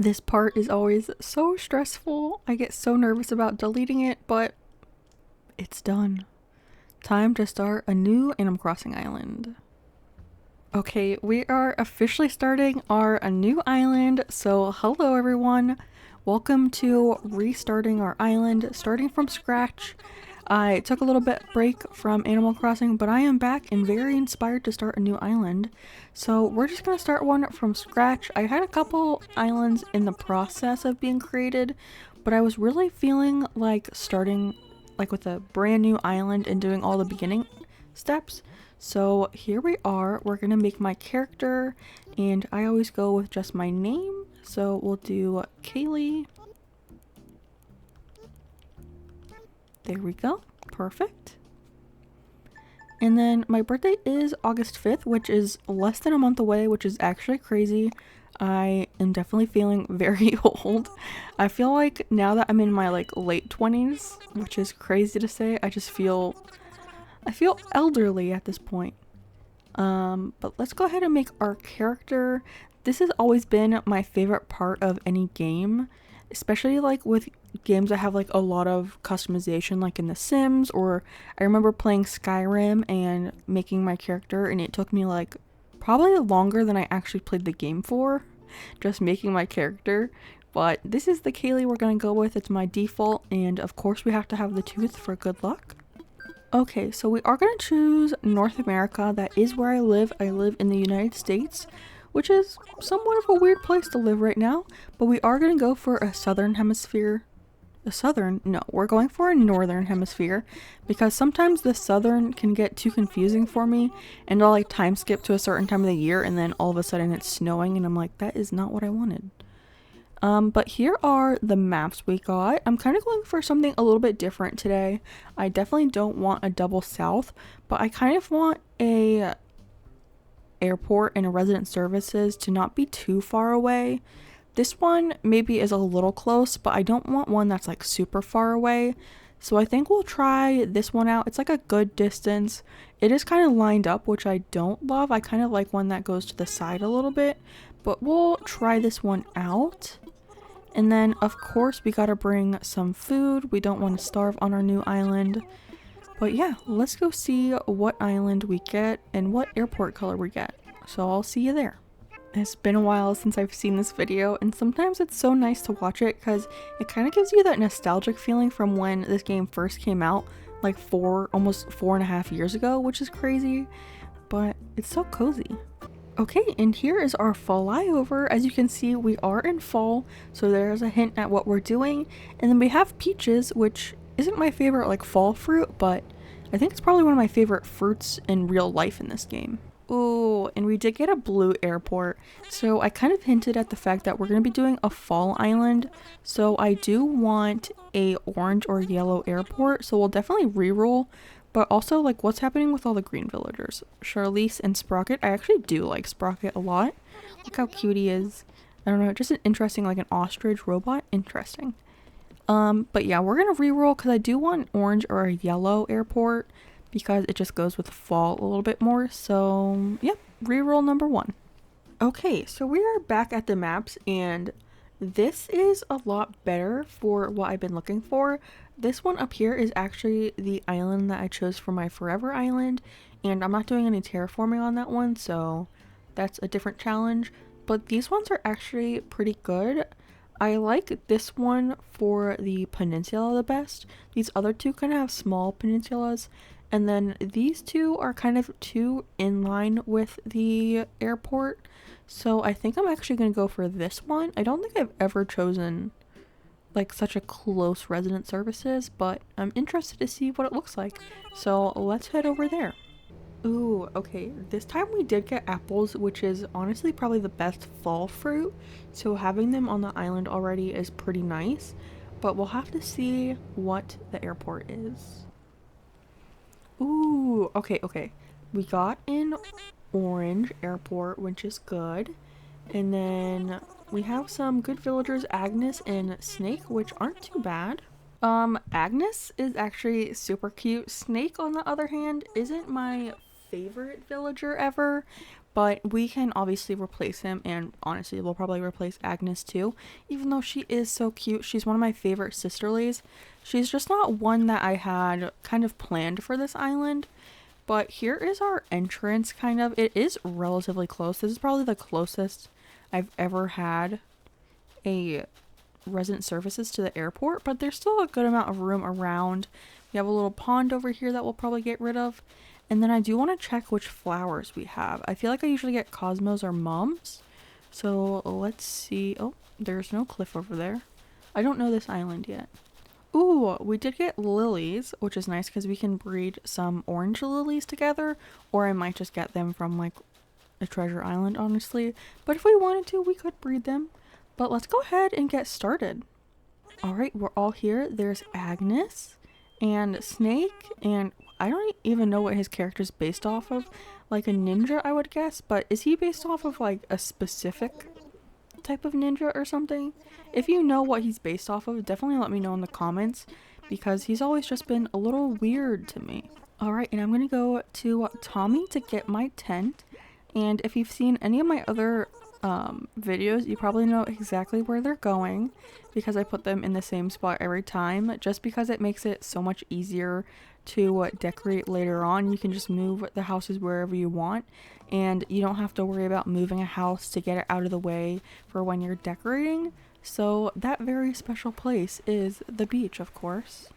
This part is always so stressful. I get so nervous about deleting it, but it's done. Time to start a new Animal Crossing island. Okay, we are officially starting a new island. So hello everyone. Welcome to restarting our island, starting from scratch. I took a little bit break from Animal Crossing, but I am back and very inspired to start a new island. So we're just gonna start one from scratch. I had a couple islands in the process of being created, but I was really feeling like starting like with a brand new island and doing all the beginning steps. So here we are. We're gonna make my character, and I always go with just my name. So we'll do Kaylee. There we go. Perfect. And then my birthday is August 5th, which is less than a month away, which is actually crazy. I am definitely feeling very old. I feel like now that I'm in my like late 20s, which is crazy to say, I feel elderly at this point. But let's go ahead and make our character. This has always been my favorite part of any game, especially like with games that have like a lot of customization, like in The Sims, or I remember playing Skyrim and making my character, and it took me like probably longer than I actually played the game for, just making my character. But this is the Kaylee we're gonna go with. It's my default, and of course we have to have the tooth for good luck. Okay, so we are going to choose North America. That is where I live. I live in the United States, which is somewhat of a weird place to live right now, but we are going to go for a southern hemisphere. No, we're going for a northern hemisphere because sometimes the southern can get too confusing for me, and I'll like time skip to a certain time of the year and then all of a sudden it's snowing and I'm like, that is not what I wanted. But here are the maps we got. I'm kind of going for something a little bit different today. I definitely don't want a double south, but I kind of want a airport and a resident services to not be too far away. This one maybe is a little close, but I don't want one that's like super far away. So I think we'll try this one out. It's like a good distance. It is kind of lined up, which I don't love. I kind of like one that goes to the side a little bit, but we'll try this one out. And then, of course, we gotta bring some food. We don't want to starve on our new island. But yeah, let's go see what island we get and what airport color we get. So I'll see you there. It's been a while since I've seen this video, and sometimes it's so nice to watch it because it kind of gives you that nostalgic feeling from when this game first came out, like almost 4.5 years ago, which is crazy, but it's so cozy. Okay, and here is our flyover. As you can see, we are in fall, so there's a hint at what we're doing. And then we have peaches, which isn't my favorite like fall fruit, but I think it's probably one of my favorite fruits in real life in this game. Ooh, and we did get a blue airport. So I kind of hinted at the fact that we're going to be doing a fall island. So I do want a orange or yellow airport, so we'll definitely reroll. But also, like, what's happening with all the green villagers? Charlize and Sprocket. I actually do like Sprocket a lot. Look how cute he is. I don't know, just an interesting, like an ostrich robot. Interesting. But yeah, we're gonna reroll because I do want an orange or a yellow airport because it just goes with fall a little bit more. So, yep, reroll number 1. Okay, so we are back at the maps, and this is a lot better for what I've been looking for. This one up here is actually the island that I chose for my forever island, and I'm not doing any terraforming on that one, so that's a different challenge. But these ones are actually pretty good. I like this one for the peninsula the best. These other two kind of have small peninsulas, and then these two are kind of too in line with the airport. So I think I'm actually going to go for this one. I don't think I've ever chosen like such a close resident services, but I'm interested to see what it looks like. So let's head over there. Ooh, okay. This time we did get apples, which is honestly probably the best fall fruit. So having them on the island already is pretty nice, but we'll have to see what the airport is. Ooh, okay. We got an orange airport, which is good. And then we have some good villagers, Agnes and Snake, which aren't too bad. Agnes is actually super cute. Snake, on the other hand, isn't my favorite villager ever, But we can obviously replace him, and honestly, we'll probably replace Agnes too, even though she is so cute. She's one of my favorite sisterlies. She's just not one that I had kind of planned for this island. But here is our entrance, kind of. It is relatively close. This is probably the closest I've ever had a resident services to the airport, but there's still a good amount of room around. We have a little pond over here that we'll probably get rid of. And then I do want to check which flowers we have. I feel like I usually get Cosmos or Mums. So let's see. Oh, there's no cliff over there. I don't know this island yet. Ooh, we did get lilies, which is nice because we can breed some orange lilies together. Or I might just get them from like a treasure island, honestly. But if we wanted to, we could breed them. But let's go ahead and get started. Alright, we're all here. There's Agnes and Snake, and I don't even know what his character's based off of. Like a ninja, I would guess, but is he based off of like a specific type of ninja or something? If you know what he's based off of, definitely let me know in the comments, because he's always just been a little weird to me. Alright, and I'm gonna go to Tommy to get my tent, and if you've seen any of my other videos, you probably know exactly where they're going, because I put them in the same spot every time, just because it makes it so much easier to decorate later on. You can just move the houses wherever you want, and you don't have to worry about moving a house to get it out of the way for when you're decorating. So that very special place is the beach, of course,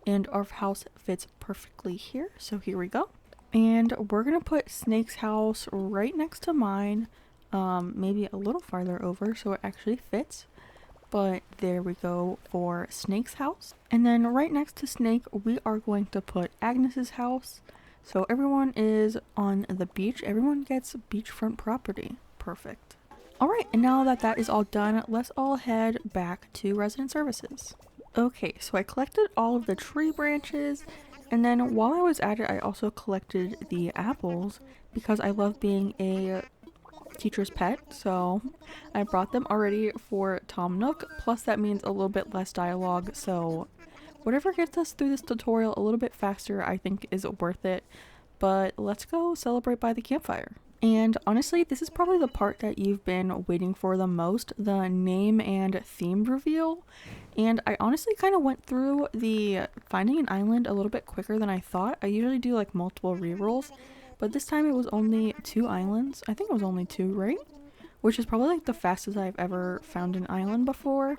and our house fits perfectly here. So here we go, and we're gonna put Snake's house right next to mine. Maybe a little farther over so it actually fits, but there we go for Snake's house. And then right next to Snake, we are going to put Agnes's house, so everyone is on the beach. Everyone gets beachfront property. Perfect. Alright, and now that that is all done, let's all head back to resident services. Okay, so I collected all of the tree branches, and then while I was at it, I also collected the apples because I love being a teacher's pet, so I brought them already for Tom Nook, plus that means a little bit less dialogue, so whatever gets us through this tutorial a little bit faster I think is worth it. But let's go celebrate by the campfire. And honestly, this is probably the part that you've been waiting for the most, the name and theme reveal. And I honestly kind of went through the finding an island a little bit quicker than I thought. I usually do like multiple rerolls, but this time it was only 2 islands. I think it was only 2, right? Which is probably like the fastest I've ever found an island before.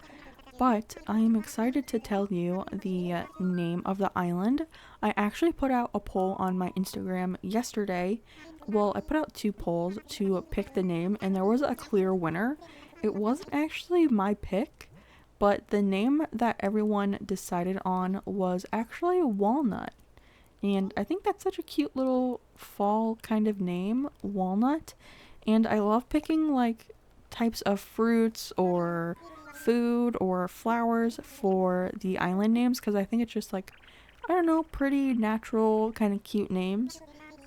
But I am excited to tell you the name of the island. I actually put out a poll on my Instagram yesterday. Well, I put out 2 polls to pick the name, and there was a clear winner. It wasn't actually my pick, but the name that everyone decided on was actually Walnut. And I think that's such a cute little fall kind of name, Walnut. And I love picking like types of fruits or food or flowers for the island names, because I think it's just like, I don't know, pretty natural kind of cute names.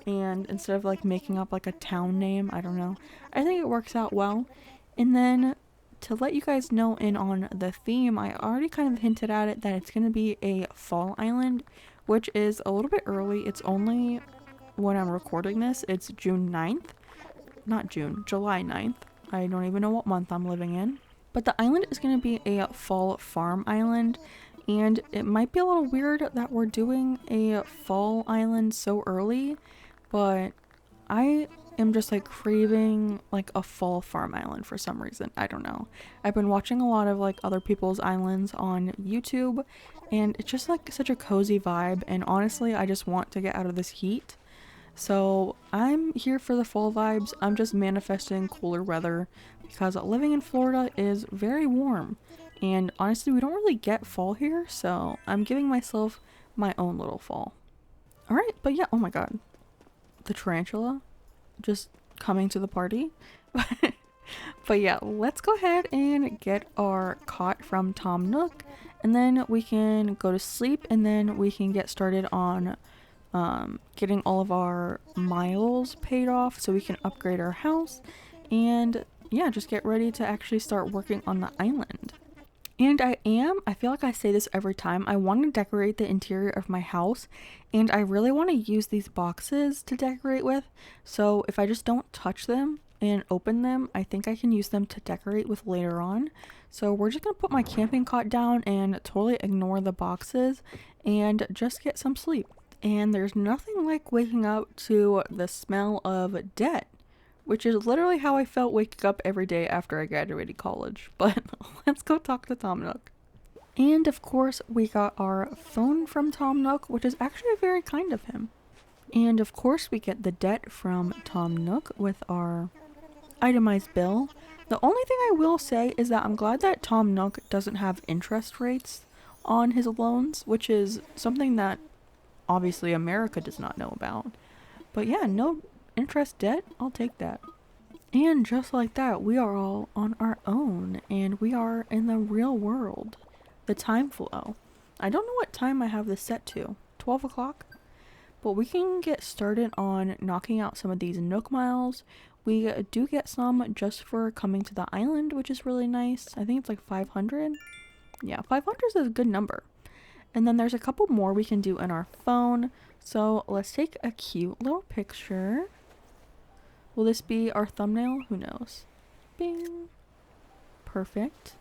And instead of like making up like a town name, I don't know, I think it works out well. And then to let you guys know in on the theme, I already kind of hinted at it that it's going to be a fall island, which is a little bit early. It's only, when I'm recording this, it's June 9th. Not June, July 9th. I don't even know what month I'm living in. But the island is going to be a fall farm island, and it might be a little weird that we're doing a fall island so early, but I am just like craving like a fall farm island for some reason. I don't know. I've been watching a lot of like other people's islands on YouTube, and it's just like such a cozy vibe, and honestly I just want to get out of this heat. So I'm here for the fall vibes. I'm just manifesting cooler weather because living in Florida is very warm, and honestly we don't really get fall here, so I'm giving myself my own little fall. Alright, but yeah, oh my god, the tarantula just coming to the party. But yeah, let's go ahead and get our cot from Tom Nook, and then we can go to sleep, and then we can get started on getting all of our miles paid off so we can upgrade our house, and yeah, just get ready to actually start working on the island. And I feel like I say this every time, I want to decorate the interior of my house, and I really want to use these boxes to decorate with. So if I just don't touch them and open them, I think I can use them to decorate with later on. So we're just going to put my camping cot down and totally ignore the boxes and just get some sleep. And there's nothing like waking up to the smell of debt, which is literally how I felt waking up every day after I graduated college. But let's go talk to Tom Nook. And of course, we got our phone from Tom Nook, which is actually very kind of him. And of course, we get the debt from Tom Nook with our itemized bill. The only thing I will say is that I'm glad that Tom Nook doesn't have interest rates on his loans, which is something that obviously America does not know about. But yeah, no interest debt, I'll take that. And just like that, we are all on our own and we are in the real world. The time flow. I don't know what time I have this set to. 12 o'clock? But we can get started on knocking out some of these Nook Miles. We do get some just for coming to the island, which is really nice. I think it's like 500. Yeah, 500 is a good number. And then there's a couple more we can do in our phone. So let's take a cute little picture. Will this be our thumbnail? Who knows? Bing. Perfect.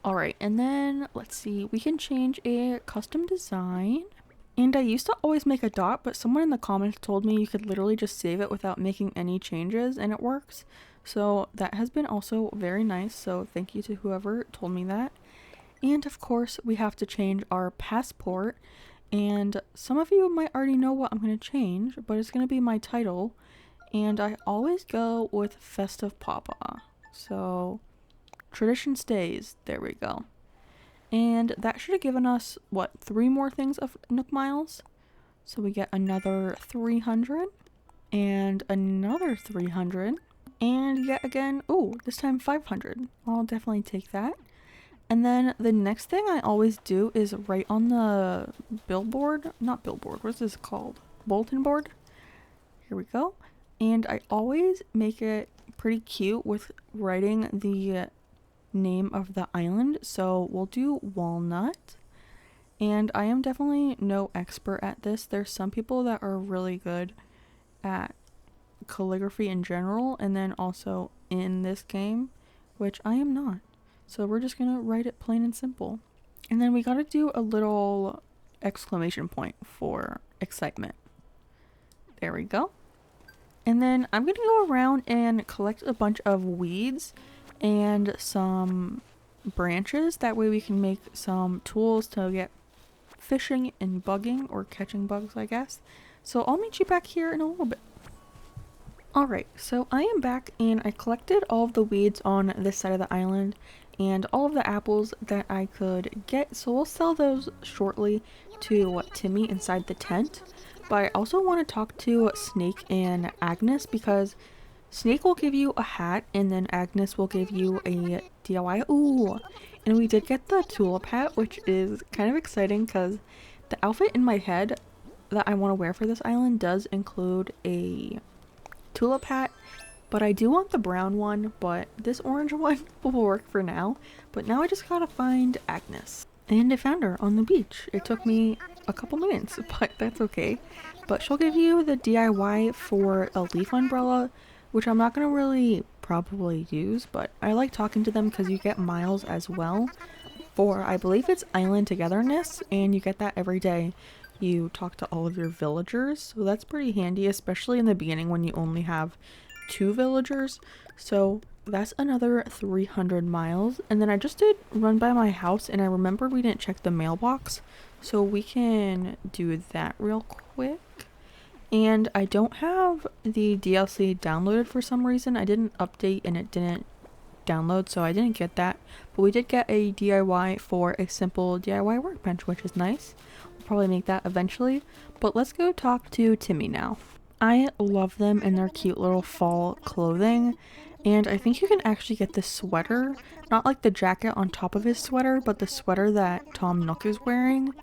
Alright, and then let's see. We can change a custom design. And I used to always make a dot, but someone in the comments told me you could literally just save it without making any changes, and it works. So that has been also very nice, so thank you to whoever told me that. And of course, we have to change our passport, and some of you might already know what I'm going to change, but it's going to be my title, and I always go with Festive Papa. So, tradition stays. There we go. And that should have given us, what, 3 more things of Nook Miles? So we get another 300, and another 300, and yet again, oh, this time 500. I'll definitely take that. And then the next thing I always do is write on the not billboard, what's this called? Bulletin board? Here we go. And I always make it pretty cute with writing the name of the island. So we'll do Walnut. And I am definitely no expert at this. There's some people that are really good at calligraphy in general, and then also in this game, which I am not. So we're just gonna write it plain and simple. And then we gotta do a little exclamation point for excitement. There we go. And then I'm gonna go around and collect a bunch of weeds and some branches. That way we can make some tools to get fishing and bugging, or catching bugs, I guess. So I'll meet you back here in a little bit. Alright, so I am back and I collected all of the weeds on this side of the island and all of the apples that I could get, so we'll sell those shortly to Timmy inside the tent. But I also want to talk to Snake and Agnes, because Snake will give you a hat and then Agnes will give you a DIY. Ooh, and we did get the tulip hat, which is kind of exciting because the outfit in my head that I want to wear for this island does include a tulip hat, but I do want the brown one, but this orange one will work for now. But now I just gotta find Agnes. And I found her on the beach. It took me a couple minutes, but that's okay. But she'll give you the DIY for a leaf umbrella, which I'm not gonna really probably use, but I like talking to them because you get miles as well for, I believe it's Island Togetherness, and you get that every day. You talk to all of your villagers, so that's pretty handy, especially in the beginning when you only have 2 villagers. So that's another 300 miles. And then I just did run by my house and I remember we didn't check the mailbox, so we can do that real quick. And I don't have the DLC downloaded for some reason. I didn't update and it didn't download, so I didn't get that. But we did get a DIY for a simple DIY workbench, which is nice. We'll probably make that eventually. But let's go talk to Timmy now. I love them in their cute little fall clothing. And I think you can actually get the sweater, not like the jacket on top of his sweater, but the sweater that Tom Nook is wearing.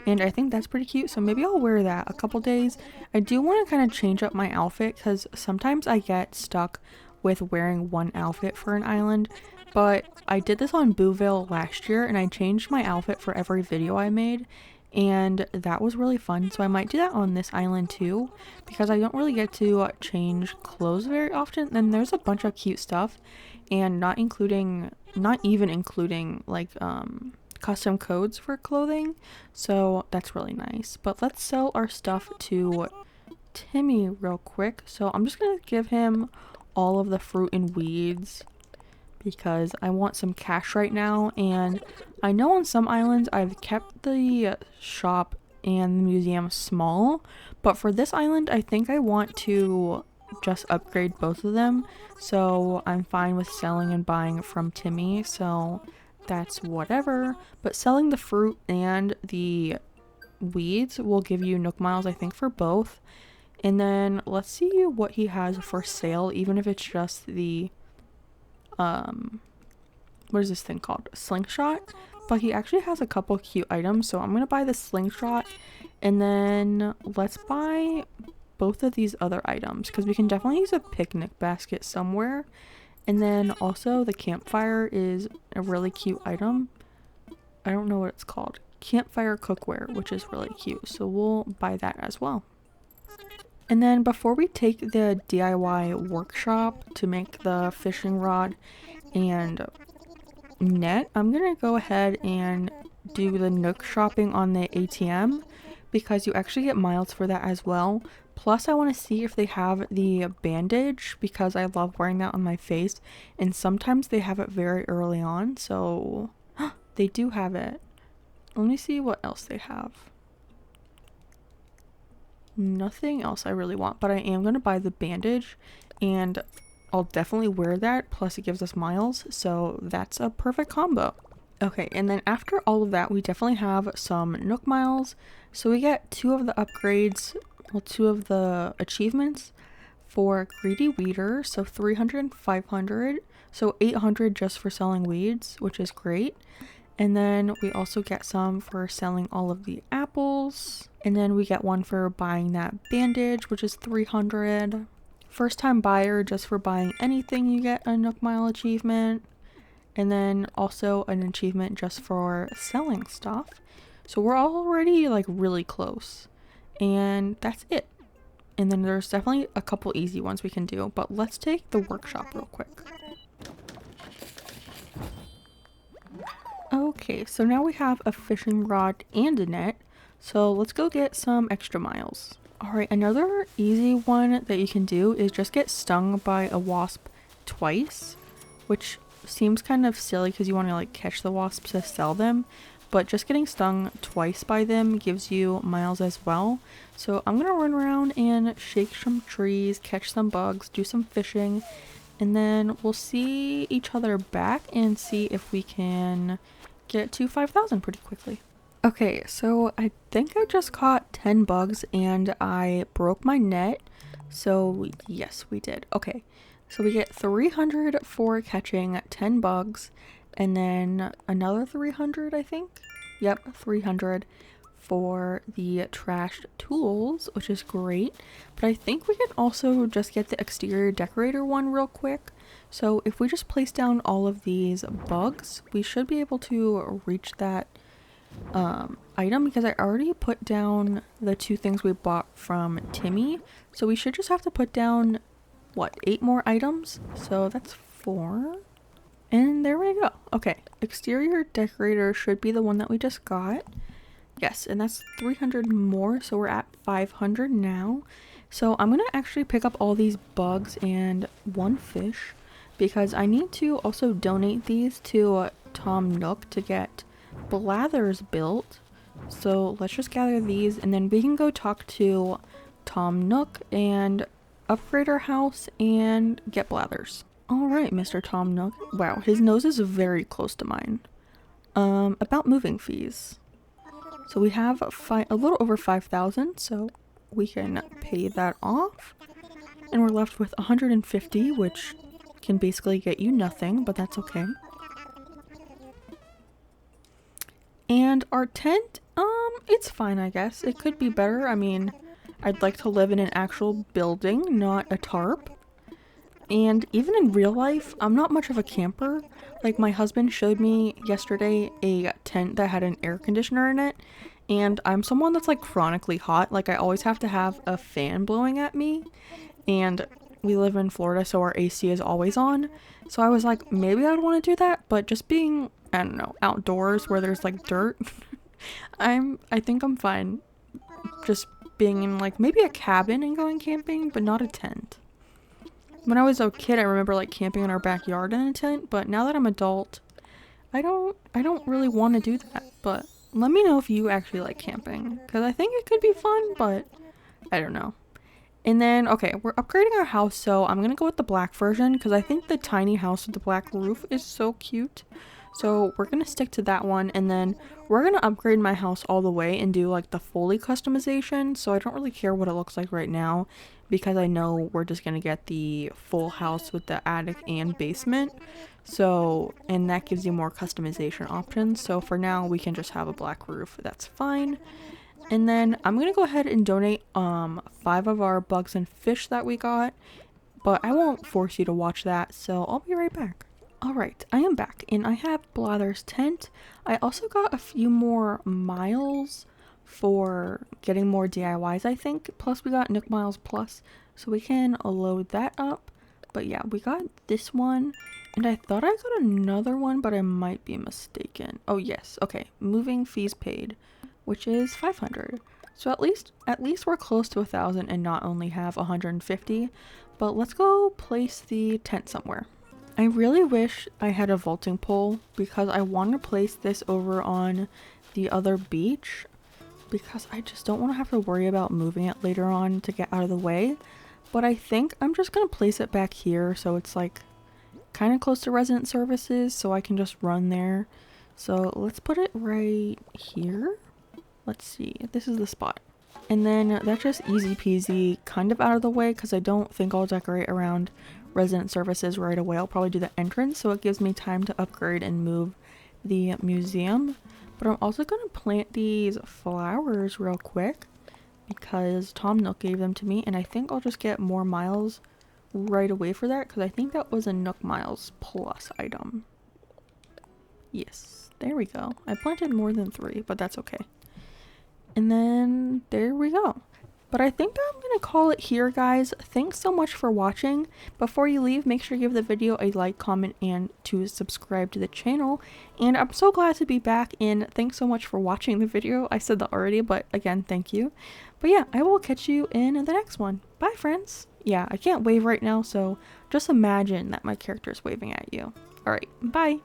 And I think that's pretty cute, so maybe I'll wear that a couple days. I do want to kind of change up my outfit because sometimes I get stuck with wearing one outfit for an island. but I did this on Booville last year and I changed my outfit for every video I made, and that was really fun. So I might do that on this island too, because I don't really get to change clothes very often. And there's a bunch of cute stuff, and not even including like custom codes for clothing, so that's really nice. But let's sell our stuff to Timmy real quick. So I'm just gonna give him all of the fruit and weeds because I want some cash right now. And I know on some islands I've kept the shop and the museum small, but for this island I think I want to just upgrade both of them, so I'm fine with selling and buying from Timmy, so that's whatever. But selling the fruit and the weeds will give you Nook Miles, I think, for both. And then let's see what he has for sale, even if it's just the what is this thing called? Slingshot. But he actually has a couple cute items, so I'm gonna buy the slingshot, and then let's buy both of these other items because we can definitely use a picnic basket somewhere. And then also the campfire is a really cute item. I don't know what it's called. Campfire cookware, which is really cute, so we'll buy that as well. And then before we take the DIY workshop to make the fishing rod and net, I'm gonna go ahead and do the Nook shopping on the ATM because you actually get miles for that as well. Plus I want to see if they have the bandage because I love wearing that on my face, and sometimes they have it very early on, so they do have it. Let me see what else they have. Nothing else I really want, but I am going to buy the bandage and I'll definitely wear that, plus it gives us miles, so that's a perfect combo. Okay, and then after all of that we definitely have some Nook Miles, so we get 2 of the upgrades, well, 2 of the achievements for Greedy Weeder, so 300 and 500, so 800 just for selling weeds, which is great. And then we also get some for selling all of the apples. And then we get one for buying that bandage, which is 300. First time buyer, just for buying anything, you get a Nook Mile achievement. And then also an achievement just for selling stuff. So we're already like really close. And that's it. And then there's definitely a couple easy ones we can do. But let's take the workshop real quick. Okay, so now we have a fishing rod and a net, so let's go get some extra miles. Alright, another easy one that you can do is just get stung by a wasp twice, which seems kind of silly because you want to like catch the wasps to sell them, but just getting stung twice by them gives you miles as well. So I'm gonna run around and shake some trees, catch some bugs, do some fishing, and then we'll see each other back and see if we can get to 5,000 pretty quickly. Okay, so I think I just caught 10 bugs and I broke my net. So yes, we did. Okay, so we get 300 for catching 10 bugs, and then another 300, I think. Yep, 300 for the trashed tools, which is great. But I think we can also just get the exterior decorator one real quick. So if we just place down all of these bugs, we should be able to reach that item, because I already put down the 2 things we bought from Timmy. So we should just have to put down, what, 8 more items? So that's 4. And there we go. Okay, exterior decorator should be the one that we just got. Yes, and that's 300 more, so we're at 500 now. So I'm gonna actually pick up all these bugs and 1 fish, because I need to also donate these to Tom Nook to get blathers built. So let's just gather these and then we can go talk to Tom Nook and upgrade our house and get blathers. Alright, Mr. Tom Nook. Wow, his nose is very close to mine. About moving fees. So we have a little over 5,000, so we can pay that off. And we're left with 150, which can basically get you nothing, but that's okay. And our tent, it's fine, I guess. It could be better. I mean, I'd like to live in an actual building, not a tarp. And even in real life, I'm not much of a camper. Like my husband showed me yesterday a tent that had an air conditioner in it, and I'm someone that's like chronically hot. Like I always have to have a fan blowing at me, and we live in Florida, so our AC is always on. So I was like, maybe I'd want to do that, but just being, I don't know, outdoors where there's like dirt, I think I'm fine just being in like maybe a cabin and going camping, but not a tent. When I was a kid, I remember like camping in our backyard in a tent, but now that I'm adult, I don't really want to do that. But let me know if you actually like camping, because I think it could be fun, but I don't know. And then, okay, we're upgrading our house, so I'm gonna go with the black version because I think the tiny house with the black roof is so cute. So we're gonna stick to that one, and then we're gonna upgrade my house all the way and do like the fully customization. So I don't really care what it looks like right now because I know we're just gonna get the full house with the attic and basement. So, and that gives you more customization options. So for now, we can just have a black roof. That's fine. And then I'm gonna go ahead and donate 5 of our bugs and fish that we got, but I won't force you to watch that, so I'll be right back. Alright, I am back, and I have Blather's tent. I also got a few more miles for getting more DIYs, I think, plus we got Nook Miles Plus, so we can load that up. But yeah, we got this one, and I thought I got another one, but I might be mistaken. Oh yes, okay, moving fees paid, which is 500. So at least we're close to 1,000 and not only have 150. But let's go place the tent somewhere. I really wish I had a vaulting pole because I want to place this over on the other beach because I just don't want to have to worry about moving it later on to get out of the way. But I think I'm just going to place it back here so it's like kind of close to resident services so I can just run there. So let's put it right here. Let's see, this is the spot. And then that's just easy peasy, kind of out of the way because I don't think I'll decorate around resident services right away. I'll probably do the entrance so it gives me time to upgrade and move the museum. But I'm also going to plant these flowers real quick because Tom Nook gave them to me, and I think I'll just get more miles right away for that because I think that was a Nook Miles Plus item. Yes, there we go. I planted more than 3, but that's okay. And then there we go. But I think I'm going to call it here, guys. Thanks so much for watching. Before you leave, make sure you give the video a like, comment, and to subscribe to the channel. And I'm so glad to be back, and thanks so much for watching the video. I said that already, but again, thank you. But yeah, I will catch you in the next one. Bye, friends. Yeah, I can't wave right now, so just imagine that my character is waving at you. Alright, bye.